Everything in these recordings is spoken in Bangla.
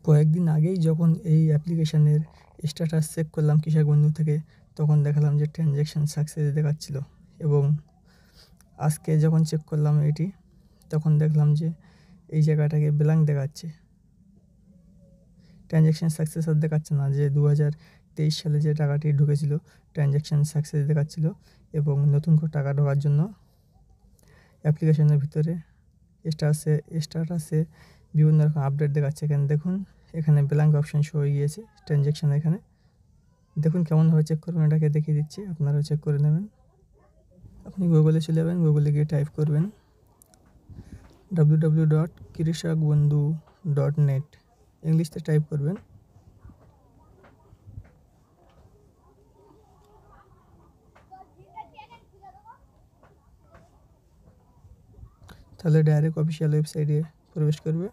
কয়েকদিন আগেই যখন এই অ্যাপ্লিকেশানের স্ট্যাটাস চেক করলাম কৃষক বন্ধু থেকে, তখন দেখালাম যে ট্রানজ্যাকশান সাকসেস দেখাচ্ছিল, এবং আজকে যখন চেক করলাম এটি, তখন দেখলাম যে এই জায়গাটাকে ব্ল্যাঙ্ক দেখাচ্ছে, ট্রানজ্যাকশান সাকসেস আর দেখাচ্ছে না। যে 2023 সালে যে টাকাটি ঢুকেছিল ট্রানজ্যাকশান সাকসেস দেখাচ্ছিল, এবং নতুন করে টাকা ঢোকার জন্য অ্যাপ্লিকেশনের ভিতরে স্ট্যাটাসে বিভিন্ন রকম আপডেট দেখাচ্ছে। এখানে দেখুন, এখানে ব্ল্যাঙ্ক অপশান শো হয়ে গিয়েছে ট্রানজ্যাকশান। এখানে দেখুন কেমনভাবে চেক করবেন, এটাকে দেখিয়ে দিচ্ছি, আপনারাও চেক করে নেবেন। আপনি গুগলে চলে যাবেন, গুগলে গিয়ে টাইপ করবেন www.krisakbandhu.net, ইংলিশতে টাইপ করবেন। তাহলে ডাইরেক্ট অফিসিয়াল ওয়েবসাইটে প্রবেশ করবে,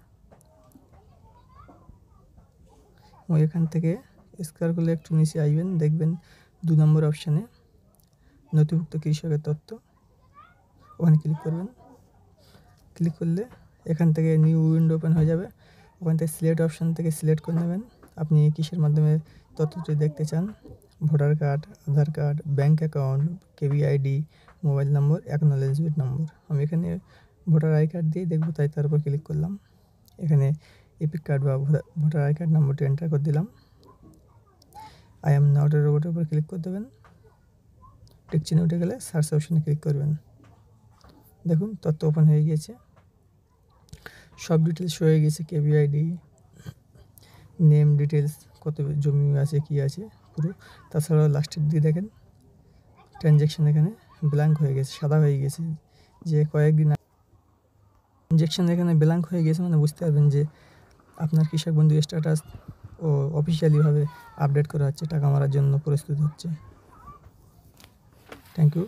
এবং এখান থেকে স্ক্রল করলে একটু নিচে আসবেন, দেখবেন 2 নম্বর অপশানে নথিভুক্ত কৃষকের তথ্য, ওখানে ক্লিক করবেন। ক্লিক করলে এখান থেকে নিউ উইন্ডো ওপেন হয়ে যাবে। ওখান থেকে সিলেক্ট অপশান থেকে সিলেক্ট করে নেবেন আপনি কিসের মাধ্যমে তথ্যটি দেখতে চান। Voter card, Aadhaar card, bank account, কেবিআইডি, মোবাইল নম্বর, অ্যাকনোলেজমেন্ট নম্বর। আমি এখানে ভোটার আই কার্ড দিয়ে দেখবো, তাই তার উপর ক্লিক করলাম। এখানে এপিক কার্ড বা ভোটার আই কার্ড নম্বরটি এন্টার করে দিলাম। আই এম নট এর উপর ক্লিক করে দেবেন। টিক চিহ্ন উঠে গেলে সার্চ অপশানে ক্লিক করবেন। দেখুন তথ্য ওপেন হয়ে গিয়েছে, সব ডিটেলস হয়ে গেছে, কেবিআইডি, নেম ডিটেলস, কত জমি আছে, কি আছে পুরো। তাছাড়াও লাস্টের দিকে দেখেন ট্রানজ্যাকশান এখানে ব্ল্যাঙ্ক হয়ে গেছে, সাদা হয়ে গেছে। যে কয়েকদিন ট্রানজ্যাকশান এখানে ব্ল্যাঙ্ক হয়ে গেছে, মানে বুঝতে পারবেন যে আপনার কৃষক বন্ধু স্ট্যাটাস ও অফিসিয়ালিভাবে আপডেট করা হচ্ছে, টাকা মারার জন্য প্রস্তুত হচ্ছে। Thank you.